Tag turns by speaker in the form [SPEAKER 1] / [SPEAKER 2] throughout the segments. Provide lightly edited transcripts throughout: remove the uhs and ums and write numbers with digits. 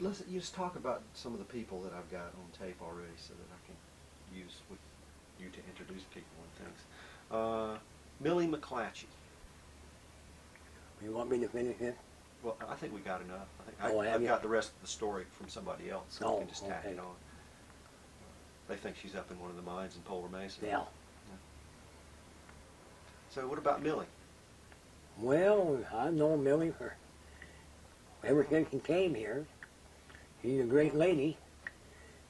[SPEAKER 1] Let's you just talk about some of the people that I've got on tape already, so that I can use with you to introduce people and things. Millie McClatchy.
[SPEAKER 2] You want me to finish it?
[SPEAKER 1] Well, I think we got enough. I've got the rest of the story from somebody else, so we can just tack it on. They think she's up in one of the mines in Polar Mesa.
[SPEAKER 2] Yeah.
[SPEAKER 1] So what about Millie?
[SPEAKER 2] Well, I've known Millie for ever since she came here. She's a great lady.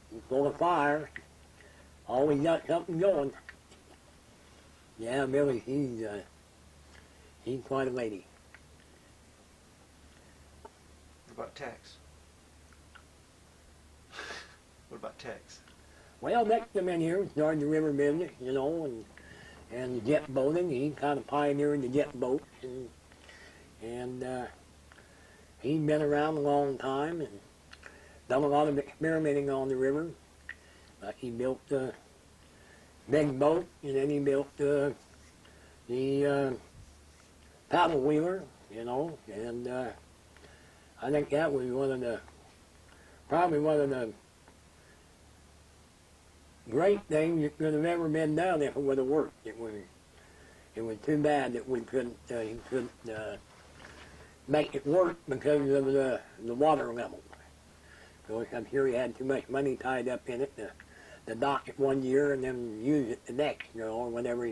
[SPEAKER 2] She's full of fire. Always got something going. Yeah, Millie, she's quite a lady.
[SPEAKER 1] What about Tex? What about Tex?
[SPEAKER 2] Well, Tex came in here and started the river business, you know, and jet boating. He kind of pioneered the jet boats, and he'd been around a long time and done a lot of experimenting on the river. He built a big boat, and then he built the paddle wheeler, you know, and I think that was probably one of the great things that could have ever been done if it would have worked. It was too bad that he couldn't make it work because of the water level. So I'm sure he had too much money tied up in it to dock it one year and then use it the next, you know, or whatever.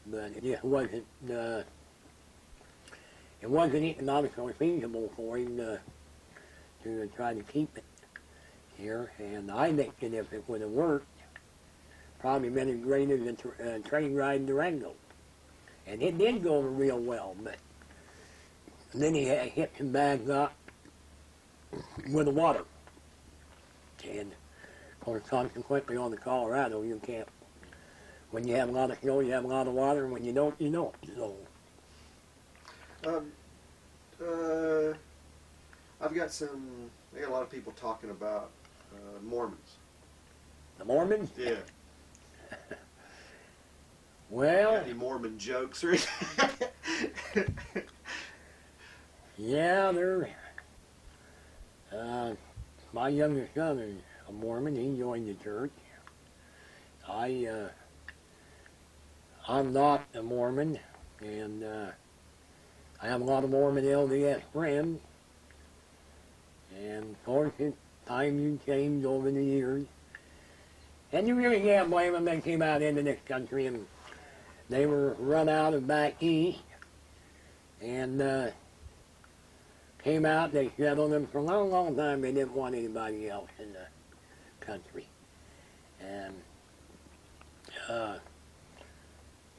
[SPEAKER 2] But it just wasn't economically feasible for him to try to keep it here. And I think that if it would have worked, probably been as great as a train ride in Durango. And it did go over real well, but then he hit some bad luck with the water. And of course, consequently on the Colorado, you can't, when you have a lot of snow, you have a lot of water, and when you don't, you don't. So.
[SPEAKER 1] I got a lot of people talking about Mormons.
[SPEAKER 2] The Mormons?
[SPEAKER 1] Yeah.
[SPEAKER 2] Well.
[SPEAKER 1] Got any Mormon jokes or anything?
[SPEAKER 2] Yeah, my youngest son is a Mormon. He joined the church. I'm not a Mormon, and I have a lot of Mormon LDS friends. And of course, times have changed over the years. And you really can't blame them. They came out into this country and they were run out of back east. And came out, they settled them for a long, long time. They didn't want anybody else in the country. And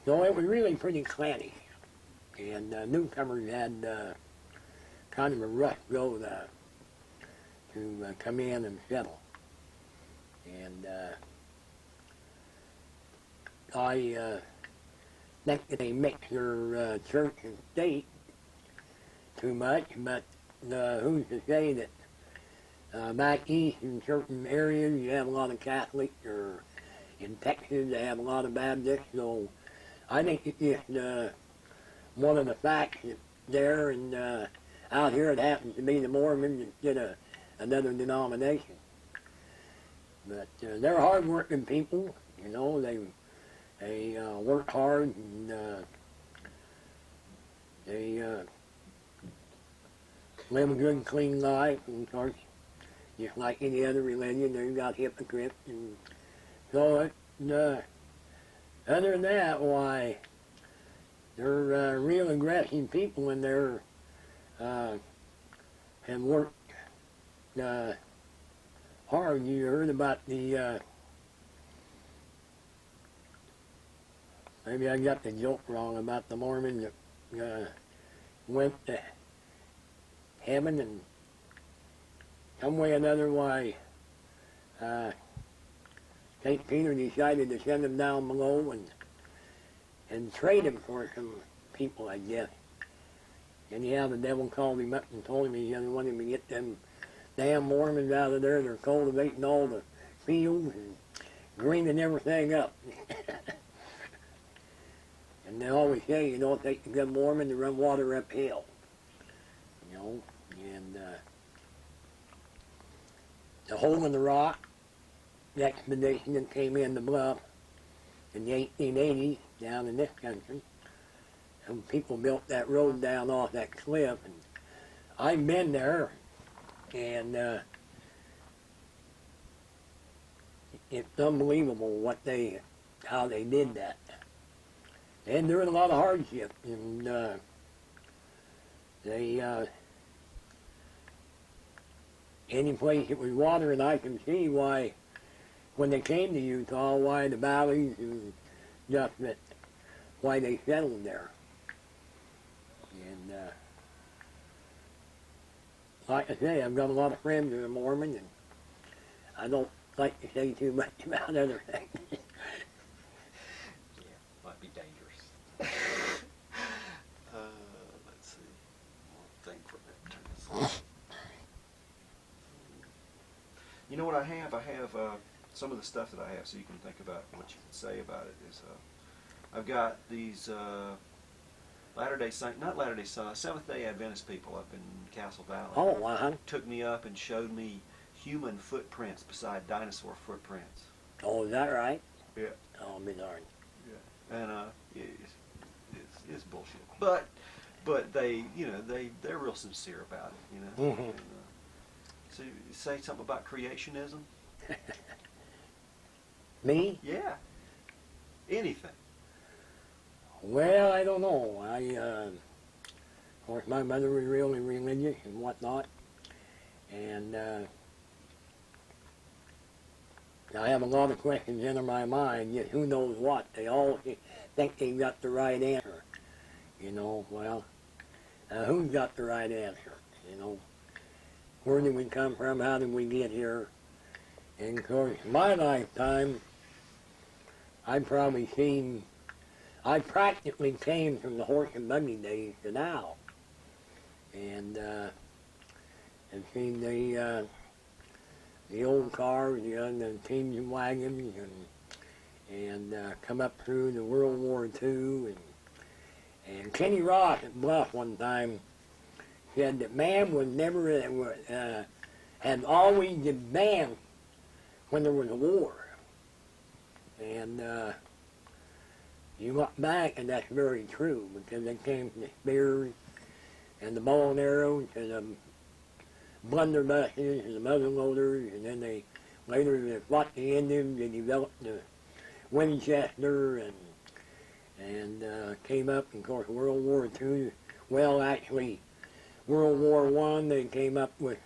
[SPEAKER 2] so it was really pretty clanny. And newcomers had kind of a rough go to come in and settle. And I think that they mix their church and state too much, but who's to say that back east in certain areas you have a lot of Catholics, or in Texas they have a lot of Baptists, so I think it's just one of the facts that's there, and out here it happens to be the Mormons instead of another denomination. But they're hard-working people, you know. They work hard, and they live a good, clean life. And of course, just like any other religion, they've got hypocrites. And so, other than that, why, they're real aggressive people, and they're have worked hard. You heard about the, maybe I got the joke wrong about the Mormon that went to heaven, and some way or another, why, St. Peter decided to send him down below and trade him for some people, I guess. And yeah, the devil called him up and told him he wanted him to get them damn Mormons out of there. They're cultivating all the fields and greening everything up. And they always say, you know, it takes a good Mormon to run water uphill. You know, and the hole in the rock, the expedition that came in the bluff in the 1880s down in this country. Some people built that road down off that cliff, and I've been there, and it's unbelievable how they did that. And there was a lot of hardship, and any place that was water, and I can see why, when they came to Utah, why the valleys and stuff, why they settled there. And like I say, I've got a lot of friends that are Mormon, and I don't like to say too much about other things.
[SPEAKER 1] Yeah, might be dangerous. Let's see. One thing for that. Turn this on. You know what I have? I have some of the stuff that I have, so you can think about what you can say about it. I've got these Seventh-day Adventist people up in Castle Valley.
[SPEAKER 2] Oh, uh-huh.
[SPEAKER 1] Took me up and showed me human footprints beside dinosaur footprints.
[SPEAKER 2] Oh, is that right?
[SPEAKER 1] Yeah.
[SPEAKER 2] Oh, I'll be darned.
[SPEAKER 1] Yeah. And it's bullshit. But they, they're real sincere about it,
[SPEAKER 2] Mm-hmm.
[SPEAKER 1] And, so you say something about creationism?
[SPEAKER 2] Me?
[SPEAKER 1] Yeah. Anything.
[SPEAKER 2] Well, I don't know. Of course, my mother was really religious and whatnot, and I have a lot of questions in my mind, yet who knows what. They all think they've got the right answer. Well, who's got the right answer? Where did we come from? How did we get here? And of course, my lifetime, I practically came from the horse and buggy days to now. And I've seen the old cars, the teams and wagons, and come up through the World War II. And Kenny Ross at Bluff one time said that man was never, had always advanced when there was a war. And you look back, and that's very true, because they came from the spears and the bow and arrows and the blunderbusses and the muzzle loaders, and then later they fought the Indians. They developed the Winchester and came up, and of course, World War II. Well, actually, World War I, they came up with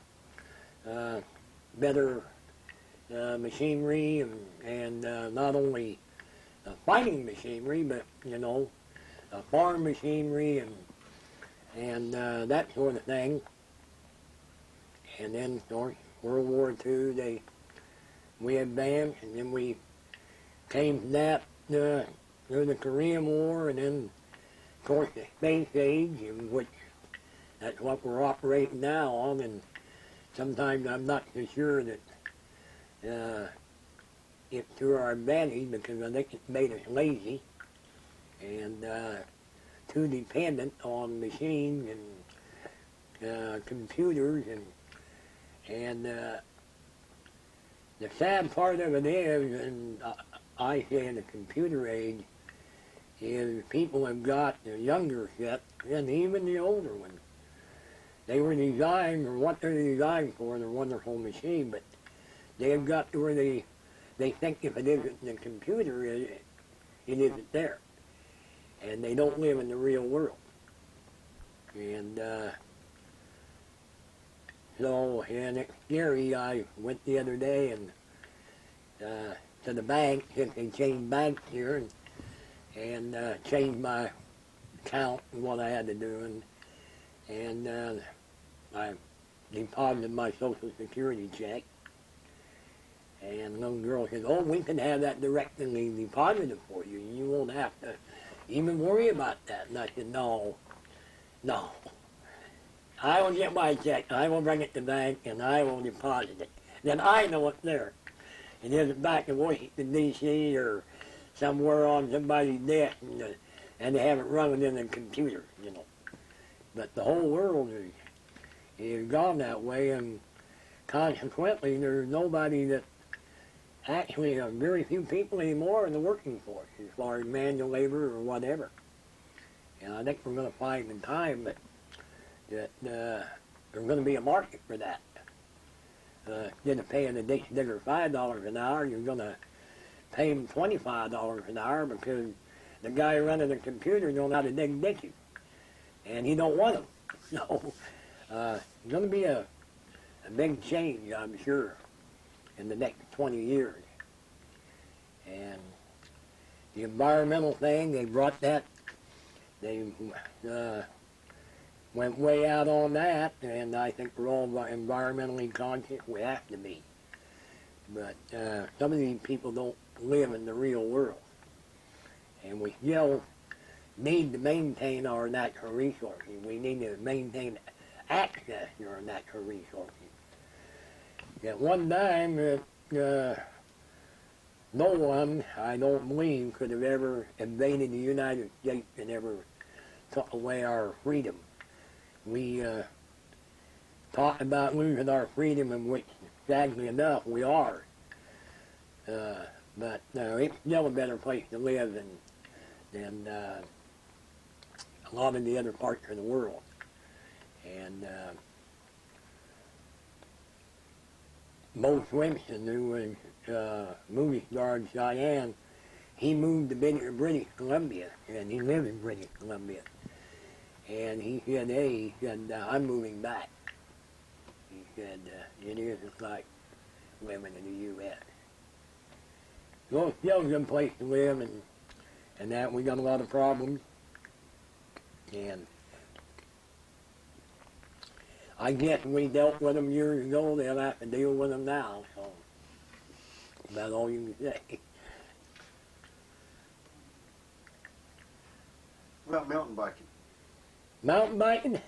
[SPEAKER 2] better machinery and not only fighting machinery, but farm machinery and that sort of thing. And then, of course, World War II, we advanced, and then we came from that through the Korean War, and then, of course, the space age, in which that's what we're operating now on. And sometimes I'm not so sure that it's to our advantage, because I think it's made us lazy and too dependent on machines and computers, and the sad part of it is, and I say in the computer age, is people have got the younger set and even the older ones. They were designed, or what they're designed for, they're a wonderful machine, but they have got to where they think if it isn't in the computer, it isn't there. And they don't live in the real world. And and it's scary. I went the other day and to the bank, since they changed banks here, and changed my account and what I had to do, and I deposited my Social Security check. And the little girl said, "Oh, we can have that directly deposited for you. You won't have to even worry about that." And I said, no. I will get my check, I will bring it to the bank, and I will deposit it. Then I know it's there. It isn't back in Washington, D.C., or somewhere on somebody's desk, and they haven't run it in the computer, But the whole world is gone that way, and consequently, there's nobody that actually, very few people anymore in the working force as far as manual labor or whatever. And I think we're going to find in time that there's going to be a market for that. Instead of paying a ditch digger $5 an hour, you're going to pay him $25 an hour because the guy running the computer knows how to dig ditches, and he don't want them. So it's going to be a big change, I'm sure, in the next 20 years. And the environmental thing, they brought that, they went way out on that, and I think we're all environmentally conscious. We have to be. But some of these people don't live in the real world. And we still need to maintain our natural resources. We need to maintain access to our natural resources. At one time, no one, I don't believe, could have ever invaded the United States and ever took away our freedom. We talk about losing our freedom, in which, sadly enough, we are. But it's still a better place to live than a lot of the other parts of the world. And Mo Swinson, who was movie star in Cheyenne, he moved to British Columbia, and he lived in British Columbia. And he said, hey, I'm moving back. He said, it is just like living in the U.S. So it's still a good place to live, and that we got a lot of problems. And I guess we dealt with them years ago, they'll have to deal with them now, so that's all you can say.
[SPEAKER 1] What about mountain biking?
[SPEAKER 2] Mountain biking?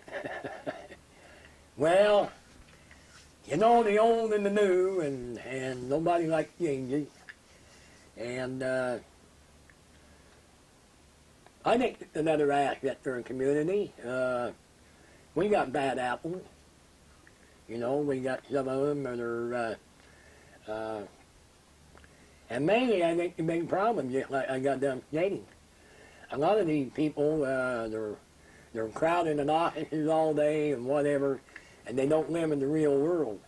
[SPEAKER 2] Well, you know, the old and the new, and nobody likes changes. And I think it's another asset for a community. We got bad apples. You know, we got some of them that are, and mainly I think the big problem, just like I got done stating, a lot of these people, they're crowded in offices all day and whatever, and they don't live in the real world.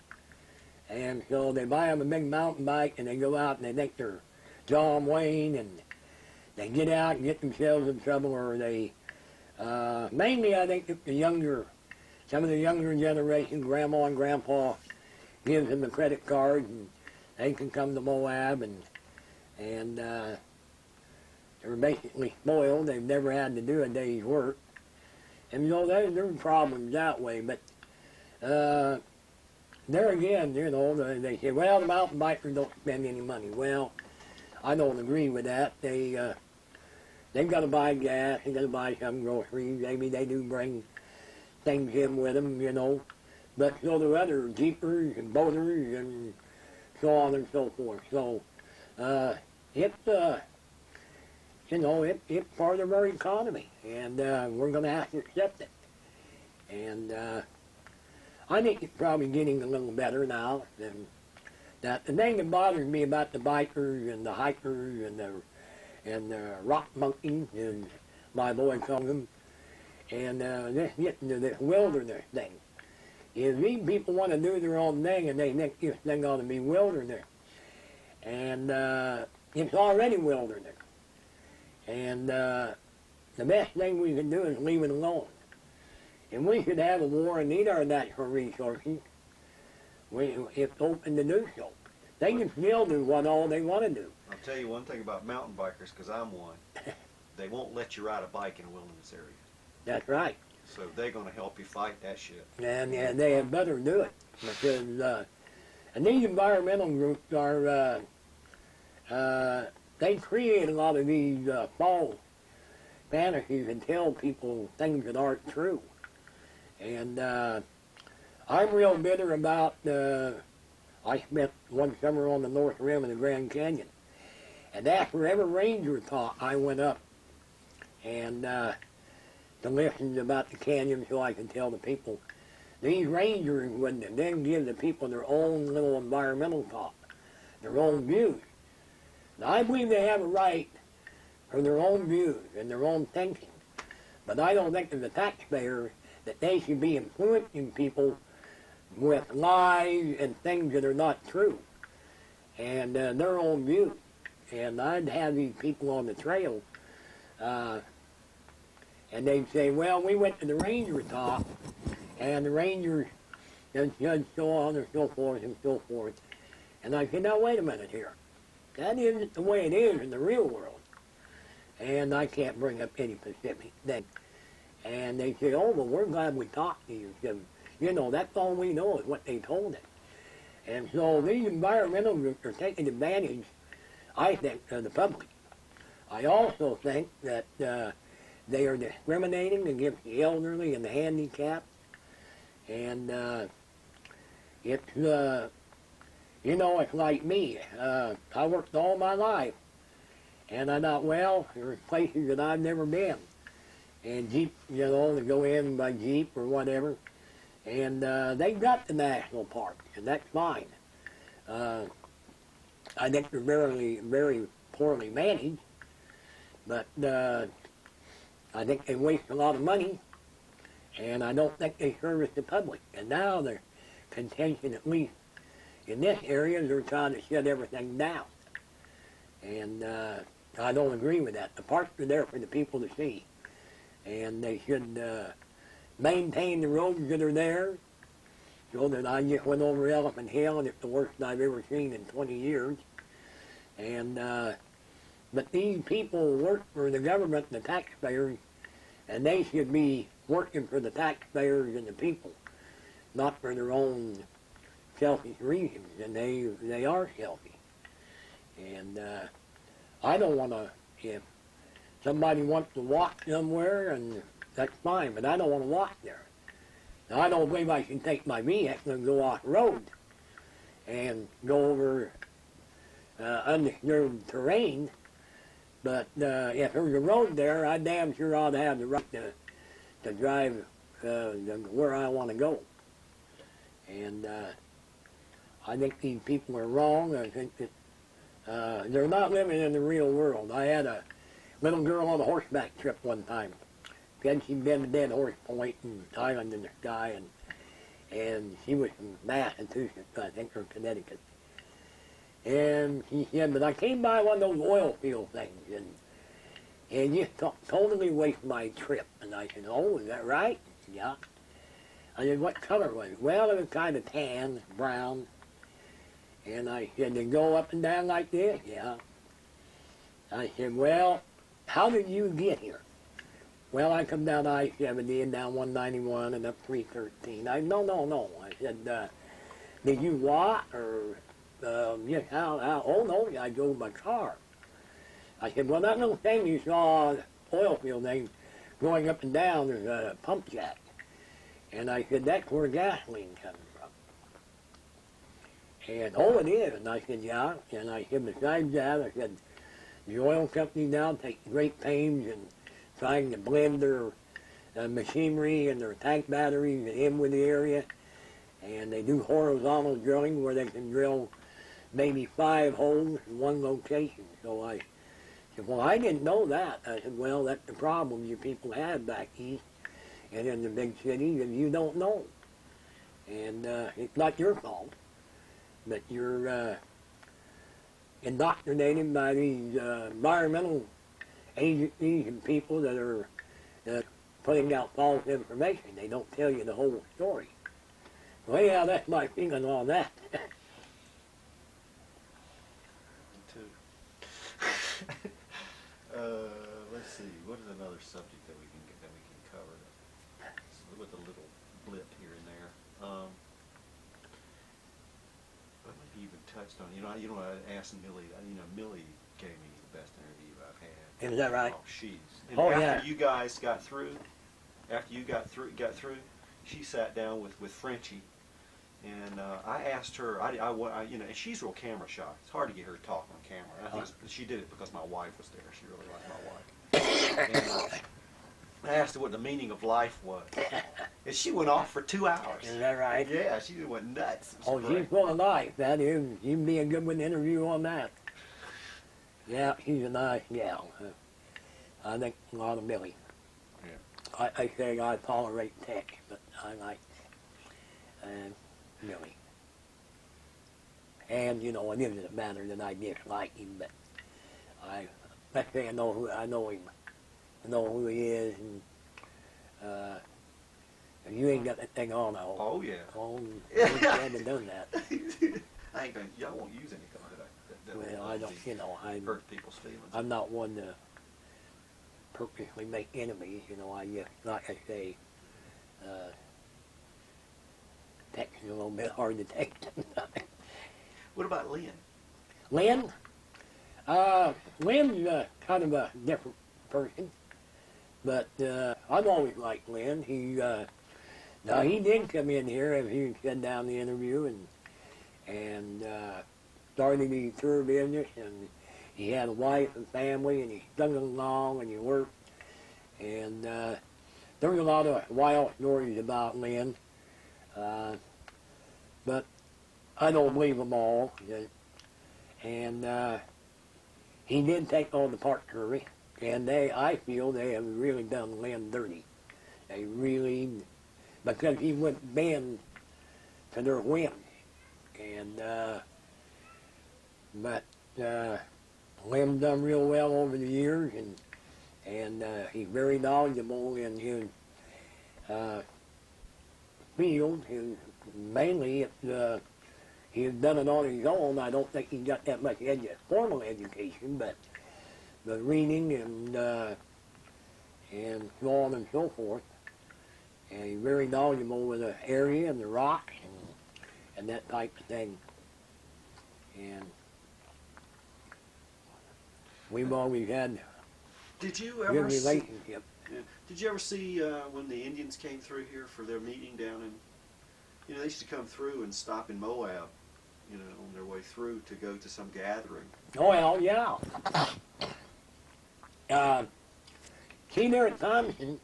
[SPEAKER 2] And so they buy them a big mountain bike and they go out and they think they're John Wayne, and they get out and get themselves in trouble, or they, mainly I think some of the younger generation, grandma and grandpa, gives them a credit card and they can come to Moab, and they're basically spoiled. They've never had to do a day's work. And you know, there's problems that way, but there again, you know, they say, well, the mountain bikers don't spend any money. Well, I don't agree with that. They've got to buy gas, they've got to buy some groceries. Maybe they do bring things in with them, you know. But so there are other jeepers and boaters and so on and so forth. So it's, you know, it's part of our economy, and we're going to have to accept it. And I think it's probably getting a little better now. And that the thing that bothers me about the bikers and the hikers and the rock monkeys, as my boy calls them, and this getting to this wilderness thing, is these people want to do their own thing, and they think this thing ought to be wilderness. And it's already wilderness. And the best thing we can do is leave it alone. And we should have a war and need our natural resources. It's open to do so. They can still do what all they want to do.
[SPEAKER 1] I'll tell you one thing about mountain bikers, because I'm one. They won't let you ride a bike in a wilderness area.
[SPEAKER 2] That's right.
[SPEAKER 1] So they're going to help you fight that shit.
[SPEAKER 2] And they had better do it. Because, and these environmental groups are, they create a lot of these false fantasies and tell people things that aren't true. And I'm real bitter about, I spent one summer on the north rim of the Grand Canyon. And after every ranger talk, I went up and to listen about the canyon so I could tell the people these rangers would then give the people their own little environmental talk, their own views. Now, I believe they have a right for their own views and their own thinking, but I don't think as a taxpayer that they should be influencing people with lies and things that are not true, and their own views. And I'd have these people on the trail, and they'd say, well, we went to the ranger talk, and the rangers judge so on and so forth and so forth. And I said, now wait a minute here. That isn't the way it is in the real world. And I can't bring up any specific thing. And they say, oh, well, we're glad we talked to you. Because, you know, that's all we know is what they told us. And so these environmental groups are taking advantage, I think, of the public. I also think that they are discriminating against the elderly and the handicapped. And it's, you know, it's like me. I worked all my life. And I thought, well, there's places that I've never been. And Jeep, you know, to go in by Jeep or whatever. And they've got the national park, and that's fine. I think they're very poorly managed. But I think they waste a lot of money. And I don't think they service the public. And now their contention, at least in this area, they're trying to shut everything down. And I don't agree with that. The parks are there for the people to see. And they should maintain the roads that are there. So that I just went over Elephant Hill, and it's the worst I've ever seen in 20 years. And but these people work for the government and the taxpayers, and they should be working for the taxpayers and the people, not for their own selfish reasons, and they are selfish. And I don't want to, if somebody wants to walk somewhere, and that's fine, but I don't want to walk there. Now, I don't believe I can take my vehicle and go off-road and go over undisturbed terrain, but if there's a road there, I damn sure ought to have the right to drive where I want to go. And I think these people are wrong. I think that they're not living in the real world. I had a little girl on a horseback trip one time. Then she'd been to Dead Horse Point and Island in the Sky, and she was from Massachusetts, I think, or Connecticut. And she said, but I came by one of those oil field things, and just totally wasted my trip. And I said, oh, is that right? Yeah. I said, what color was it? Well, it was kind of tan, brown. And I said, did it go up and down like this? Yeah. I said, well, how did you get here? Well, I come down I-70 and down 191 and up 313. No. I said, did you walk or just how? Oh, no, I drove my car. I said, well, that little thing you saw, oil field thing, going up and down, there's a pump jack. And I said, that's where gasoline comes from. And, oh, it is. And I said, yeah. And I said, besides that, I said, the oil company now take great pains in trying to blend their machinery and their tank batteries in with the area. And they do horizontal drilling where they can drill maybe 5 holes in one location. So I said, well, I didn't know that. I said, well, that's the problem you people have back east and in the big cities, and you don't know. And it's not your fault, but you're indoctrinated by these environmental agencies and people that are putting out false information. They don't tell you the whole story. Well, yeah, that's my feeling on that.
[SPEAKER 1] Me too. Let's see. What is another subject that we can cover with a little blip here and there? But maybe even touched on. I asked Millie. Millie gave me the best interview I've had.
[SPEAKER 2] Is that right?
[SPEAKER 1] Oh, she's.
[SPEAKER 2] After
[SPEAKER 1] you guys got through, she sat down with Frenchie. And I asked her, and she's real camera shy. It's hard to get her to talk on camera. I think she did it because my wife was there. She really liked my wife. I asked her what the meaning of life was, and she went off for 2 hours.
[SPEAKER 2] Is that right?
[SPEAKER 1] Yeah, she just went nuts. It was
[SPEAKER 2] Oh,
[SPEAKER 1] great.
[SPEAKER 2] she's full of life. That is, you'd be a good one to interview on that. Yeah, she's a nice gal. I think a lot of Billy.
[SPEAKER 1] Yeah.
[SPEAKER 2] I say I tolerate Tex, but I like Billy. And you know, it isn't a matter that I dislike him, but let's say I know him. I know who he is, and you ain't got that thing on.
[SPEAKER 1] Oh yeah.
[SPEAKER 2] Oh, you haven't done that.
[SPEAKER 1] I ain't gonna. Y'all won't use anything that
[SPEAKER 2] Well,
[SPEAKER 1] will
[SPEAKER 2] I don't. You know,
[SPEAKER 1] hurt people's feelings.
[SPEAKER 2] I'm not one to purposely make enemies. You know, I just, like I say, Tex is a little bit hard to take sometimes.
[SPEAKER 1] What about Lynn?
[SPEAKER 2] Lynn? Lynn's kind of a different person, but I've always liked Lynn. Now he did come in here as he said down the interview and started the tour business, and he had a wife and family, and he sung along and he worked, and there was a lot of wild stories about Lynn, but I don't believe them all. And he did take on the Park Service, and I feel they have really done Lynn dirty. They really, because he went bend to their whim. And, but Lynn done real well over the years, and he's very knowledgeable in his field. Mainly, he's done it on his own. I don't think he got that much formal education, but reading and so on and so forth. And he's very knowledgeable with the area and the rocks and that type of thing. And we've always had
[SPEAKER 1] Did you
[SPEAKER 2] good
[SPEAKER 1] ever see?
[SPEAKER 2] relationship.
[SPEAKER 1] Yeah. Did you ever see when the Indians came through here for their meeting down in? You know, they used to come through and stop in Moab. You know, on their way through to go to some gathering.
[SPEAKER 2] Oh, well, yeah. See there at Thompson,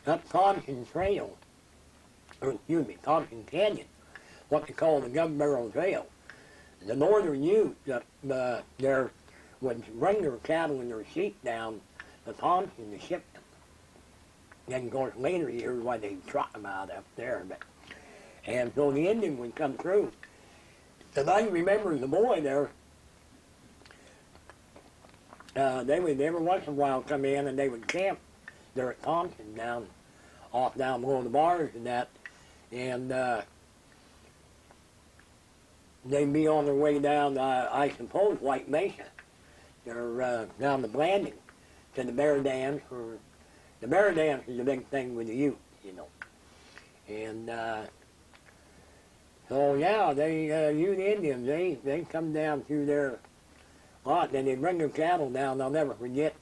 [SPEAKER 2] up Thompson Trail, or excuse me, Thompson Canyon, what they call the Gun Barrel Trail. The northern Utes up there would bring their cattle and their sheep down to Thompson to ship them. Then, of course, later years, why they trot them out up there. And so the Indian would come through. And I remember as a boy there, they would every once in a while come in and they would camp there at Thompson down below the bars and that. And they'd be on their way down, I suppose, White Mesa. They're down the Blanding to the Bear Dance. The Bear Dance is a big thing with the Utes, you know. And so yeah, Ute Indians, they come down through there a lot. Then they bring their cattle down. I'll never forget,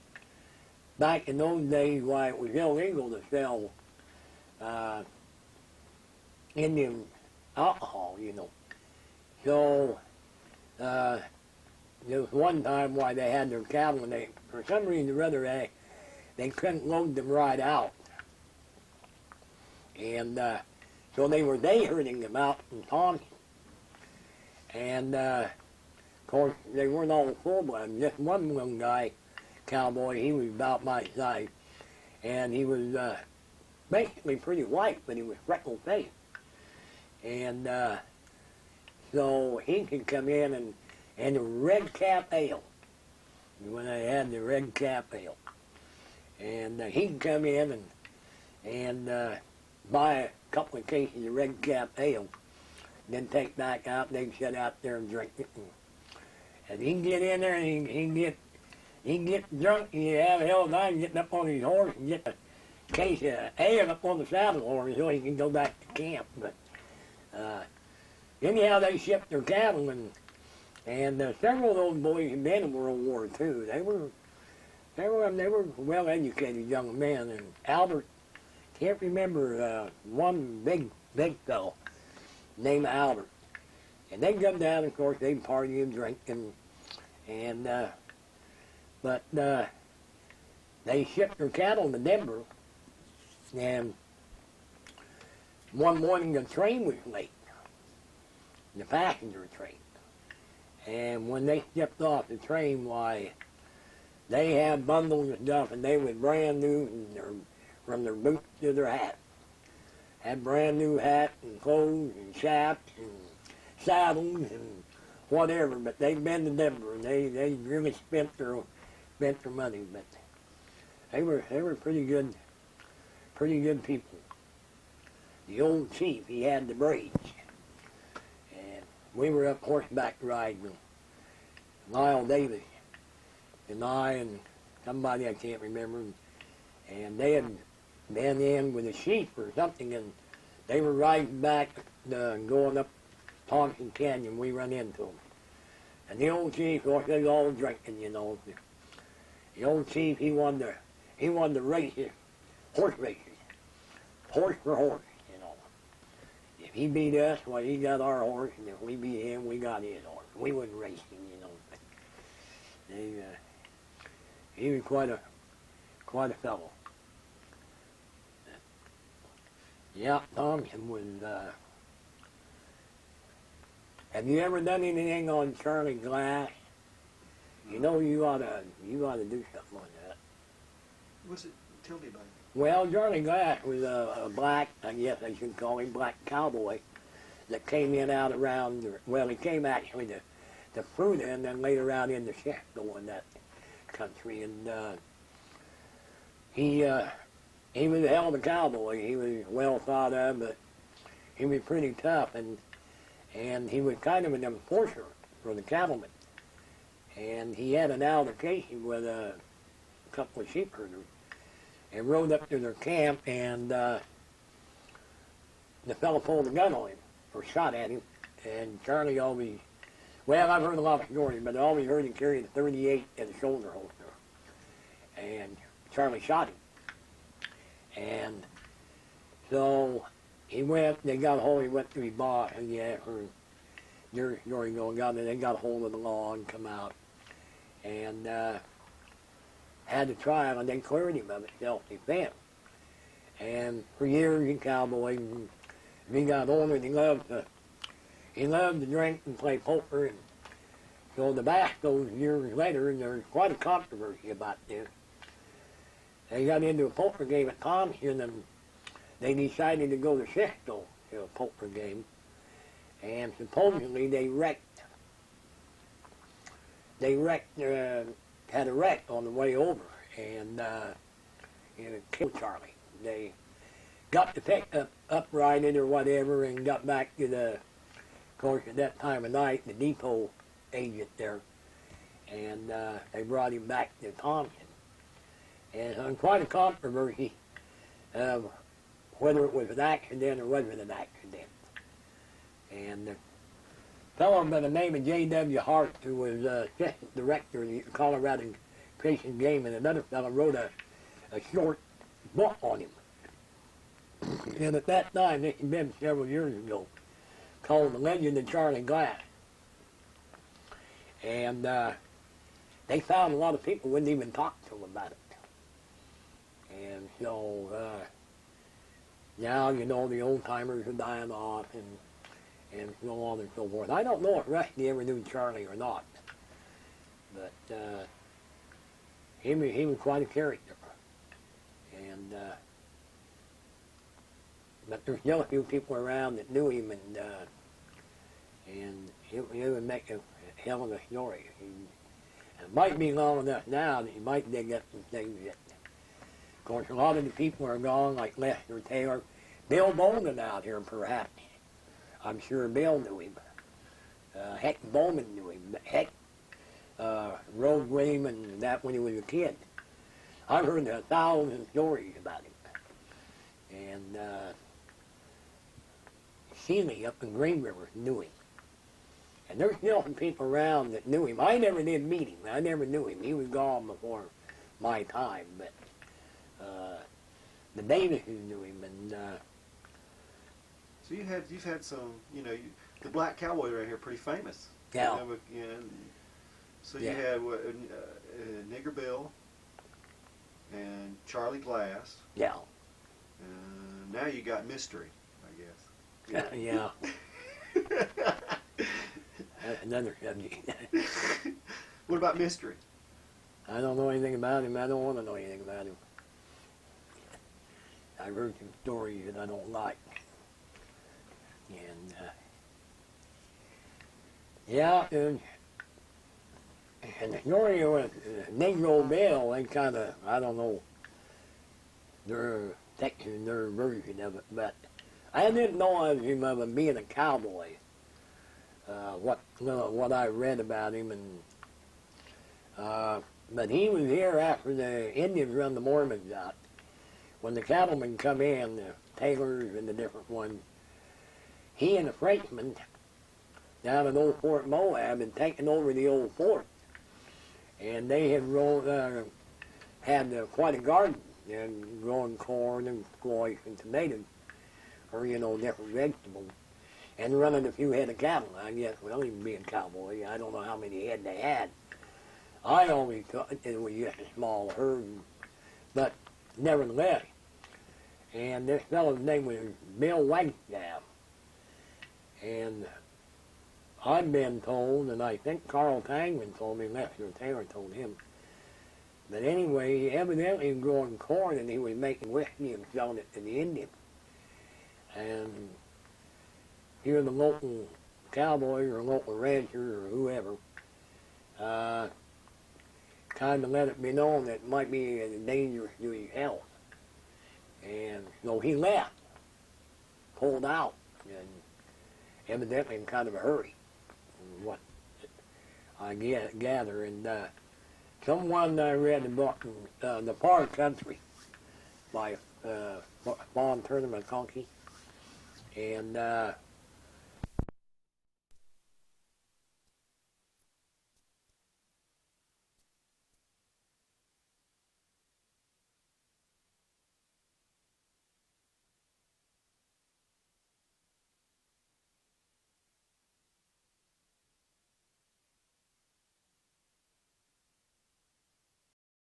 [SPEAKER 2] back in those days, why it was illegal to sell Indian alcohol, you know. So there was one time why they had their cattle, and they, for some reason or other, they couldn't load them right out. And so they were day herding them out in Thompson. And, of course, they weren't all full-blood. Just one young guy, cowboy, he was about my size. And he was basically pretty white, but he was freckle-faced. And so he could come in and the Red Cap Ale, when they had the Red Cap Ale. And he'd come in and buy a couple of cases of Red Cap Ale, then take back out, they'd sit out there and drink it. And he'd get in there and he'd get drunk, and he'd have a hell of a time getting up on his horse and get a case of ale up on the saddle horse so he could go back to camp. But anyhow, they shipped their cattle, and several of those boys had been in World War II. They were well-educated young men, and Albert, can't remember one big fellow named Albert. And they'd come down, of course, they'd party and drink, but they shipped their cattle to Denver, and one morning the train was late, the passenger train. And when they stepped off the train, why, they had bundles of stuff, and they was brand new, and from their boots to their hats. Had brand new hats and clothes and chaps and saddles and whatever, but they'd been to Denver, and they really spent their money, but they were pretty good people. The old chief, he had the braids, and we were up horseback riding with Lyle Davis and I and somebody I can't remember, and they had been in with a sheep or something, and they were riding back, going up Thompson Canyon. We run into them, and the old chief, of course, they was all drinking, you know. The old chief, he won the races, horse races, horse for horse, you know. If he beat us, well, he got our horse, and if we beat him, we got his horse. We wasn't racing, you know. But he was quite a fellow. Yeah, Thompson was. Have you ever done anything on Charlie Glass? You know you ought to do something on that.
[SPEAKER 1] What's it? Tell me about it.
[SPEAKER 2] Well, Charlie Glass was a black, I guess I should call him, black cowboy that came in out around. Well, he came actually to Fruita and then later out into Sheffield in that country, and he was a hell of a cowboy. He was well thought of, but he was pretty tough, and he was kind of an enforcer for the cattlemen. And he had an altercation with a couple of sheep herders and rode up to their camp, and the fellow pulled a gun on him or shot at him, and Charlie always, well, I've heard a lot of stories, but I always heard him carry the 38 at the shoulder holster, and Charlie shot him. And so he went, they got a hold, he went to his boss, and yeah, for years ago, they got a hold of the law and come out, and had the trial, and they cleared him of it, self-defense. And for years, he cowboyed, and he got older, and he loved to drink and play poker, and so the back those years later, and there's quite a controversy about this. They got into a poker game at Thompson, and they decided to go to Cisco to a poker game, and supposedly they had a wreck on the way over, and killed Charlie. They got to pick up it or whatever, and got back to of course, at that time of night, the depot agent there, and they brought him back to Thompson. And on quite a controversy of whether it was an accident or wasn't an accident. And the fellow by the name of J.W. Hart, who was assistant director of the Colorado Fish and Game, and another fellow wrote a short book on him. And at that time, this had been several years ago, called The Legend of Charlie Glass. And they found a lot of people wouldn't even talk to him about it. And so now, you know, the old-timers are dying off and so on and so forth. I don't know if Rusty ever knew Charlie or not, but he was quite a character. And but there's still a few people around that knew him, and it would make a hell of a story. It might be long enough now that you might dig up some things that, of course, a lot of the people are gone, like Lester Taylor. Bill Bowman out here, perhaps. I'm sure Bill knew him. Heck, Bowman knew him. Heck, Verl Green and that when he was a kid. I've heard 1,000 stories about him. And Seeley up in Green River knew him. And there's still some people around that knew him. I never did meet him. I never knew him. He was gone before my time, but the Davises knew him, and
[SPEAKER 1] so you've had some, you know, the black cowboy right here, pretty famous.
[SPEAKER 2] Yeah.
[SPEAKER 1] So you had what, Nigger Bill. and Charlie Glass.
[SPEAKER 2] Yeah.
[SPEAKER 1] And now you got Mystery, I guess.
[SPEAKER 2] Yeah. That's another subject.
[SPEAKER 1] What about Mystery?
[SPEAKER 2] I don't know anything about him. I don't want to know anything about him. I've heard some stories that I don't like. And, yeah, and the story with Negro Bill, they kind of, I don't know, their section, their version of it, but I didn't know of him being a cowboy. What I read about him, and but he was here after the Indians run the Mormons out. When the cattlemen come in, the Taylors and the different ones, he and the Frenchmen down at old Fort Moab had taken over the old fort. And they had had quite a garden and growing corn and squash and tomatoes, or, different vegetables, and running a few head of cattle. I guess, well, even being cowboy, I don't know how many head they had. I always thought it was just a small herd, but nevertheless. And this fellow's name was Bill Wagstaff. And I've been told, and I think Carl Tangman told me, Lester Taylor told him, but anyway, he evidently was growing corn and he was making whiskey and selling it to the Indians. And here the local cowboys or local ranchers or whoever kind of let it be known that it might be dangerous to his health. And so he left, pulled out, and evidently in kind of a hurry, what I gather. And someone read the book, The Far Country, by Von Turner McConkie, and